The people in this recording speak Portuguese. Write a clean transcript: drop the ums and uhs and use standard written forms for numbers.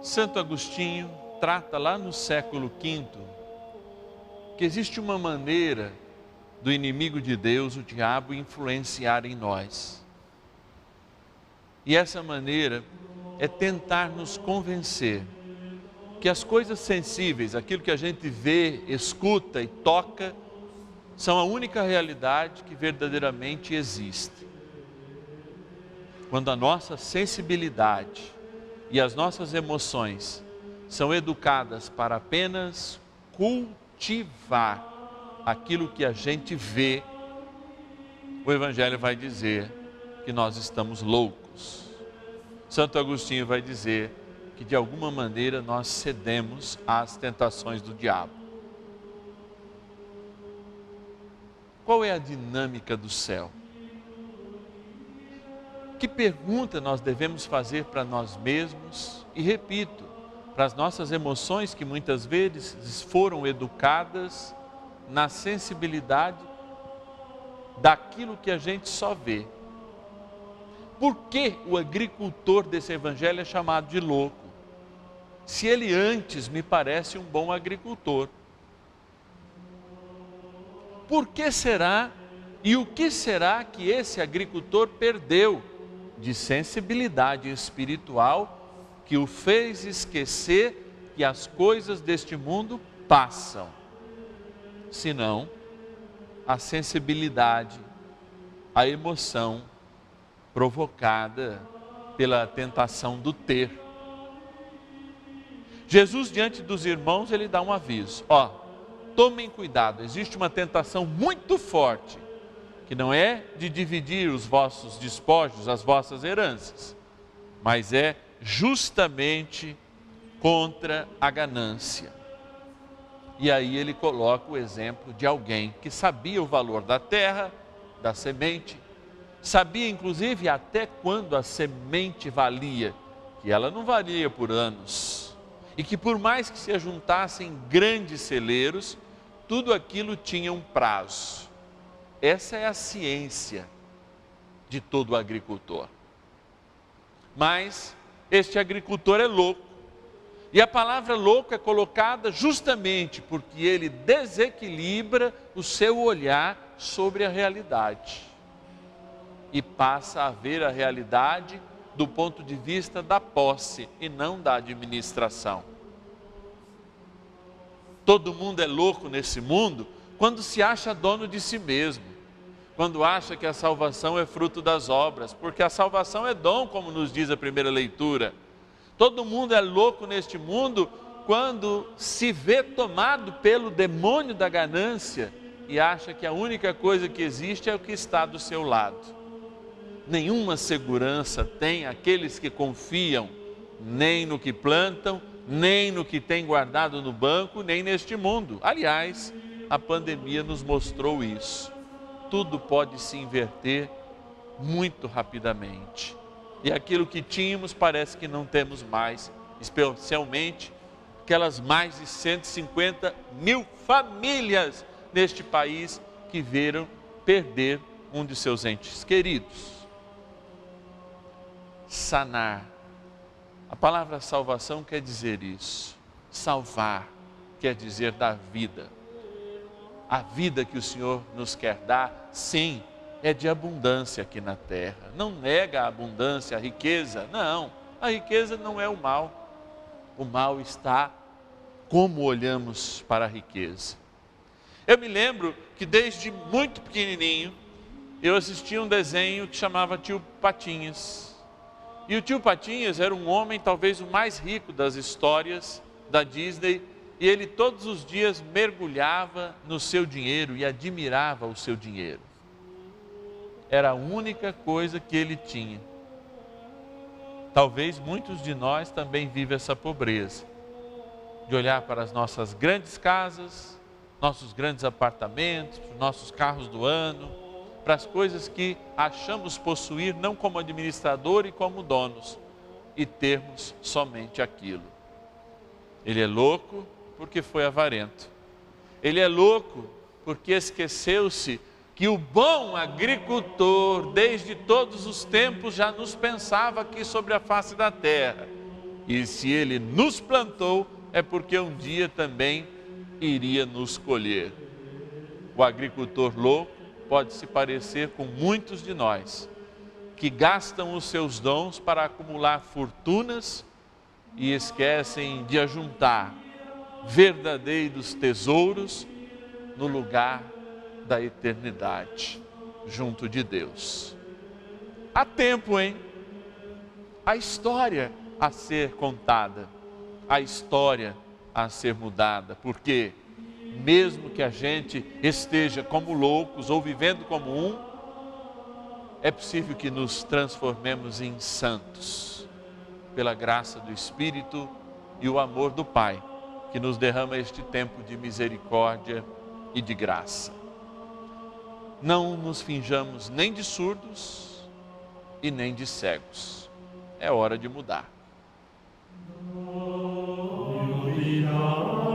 Santo Agostinho trata lá no século V que existe uma maneira do inimigo de Deus, o diabo, influenciar em nós. E essa maneira é tentar nos convencer que as coisas sensíveis, aquilo que a gente vê, escuta e toca, são a única realidade que verdadeiramente existe. Quando a nossa sensibilidade e as nossas emoções são educadas para apenas cultivar aquilo que a gente vê, o Evangelho vai dizer que nós estamos loucos. Santo Agostinho vai dizer que de alguma maneira nós cedemos às tentações do diabo. Qual é a dinâmica do céu? Que pergunta nós devemos fazer para nós mesmos? E repito, para as nossas emoções que muitas vezes foram educadas na sensibilidade daquilo que a gente só vê. Por que o agricultor desse evangelho é chamado de louco? Se ele antes me parece um bom agricultor. Por que será e o que será que esse agricultor perdeu de sensibilidade espiritual que o fez esquecer que as coisas deste mundo passam? Senão a sensibilidade, a emoção provocada pela tentação do ter. Jesus, diante dos irmãos, ele dá um aviso: tomem cuidado, existe uma tentação muito forte, que não é de dividir os vossos despojos, as vossas heranças, mas é justamente contra a ganância. E aí ele coloca o exemplo de alguém que sabia o valor da terra, da semente, sabia inclusive até quando a semente valia, que ela não valia por anos, e que por mais que se ajuntassem grandes celeiros, tudo aquilo tinha um prazo. Essa é a ciência de todo agricultor. Mas este agricultor é louco. E a palavra louco é colocada justamente porque ele desequilibra o seu olhar sobre a realidade. E passa a ver a realidade do ponto de vista da posse e não da administração. Todo mundo é louco nesse mundo quando se acha dono de si mesmo, quando acha que a salvação é fruto das obras, porque a salvação é dom, como nos diz a primeira leitura. Todo mundo é louco neste mundo quando se vê tomado pelo demônio da ganância e acha que a única coisa que existe é o que está do seu lado. Nenhuma segurança tem aqueles que confiam nem no que plantam, nem no que tem guardado no banco, nem neste mundo. Aliás, a pandemia nos mostrou isso. Tudo pode se inverter muito rapidamente. E aquilo que tínhamos parece que não temos mais, especialmente aquelas mais de 150 mil famílias neste país que viram perder um de seus entes queridos. Sanar. A palavra salvação quer dizer isso. Salvar quer dizer dar vida. A vida que o Senhor nos quer dar, sim, é de abundância aqui na terra. Não nega a abundância, a riqueza. Não, a riqueza não é o mal. O mal está como olhamos para a riqueza. Eu me lembro que desde muito pequenininho, eu assistia um desenho que chamava Tio Patinhas. E o Tio Patinhas era um homem talvez o mais rico das histórias da Disney, e ele todos os dias mergulhava no seu dinheiro e admirava o seu dinheiro. Era a única coisa que ele tinha. Talvez muitos de nós também vivem essa pobreza, de olhar para as nossas grandes casas, nossos grandes apartamentos, nossos carros do ano, para as coisas que achamos possuir não como administrador e como donos, e termos somente aquilo. Ele é louco porque foi avarento. Ele é louco porque esqueceu-se que o bom agricultor, desde todos os tempos, já nos pensava aqui sobre a face da terra. E se Ele nos plantou, é porque um dia também iria nos colher. O agricultor louco pode se parecer com muitos de nós, que gastam os seus dons para acumular fortunas e esquecem de ajuntar verdadeiros tesouros no lugar da eternidade, junto de Deus. Há tempo, hein? A história a ser contada, a história a ser mudada, porque mesmo que a gente esteja como loucos ou vivendo como um, é possível que nos transformemos em santos, pela graça do Espírito e o amor do Pai, que nos derrama este tempo de misericórdia e de graça. Não nos finjamos nem de surdos e nem de cegos. É hora de mudar.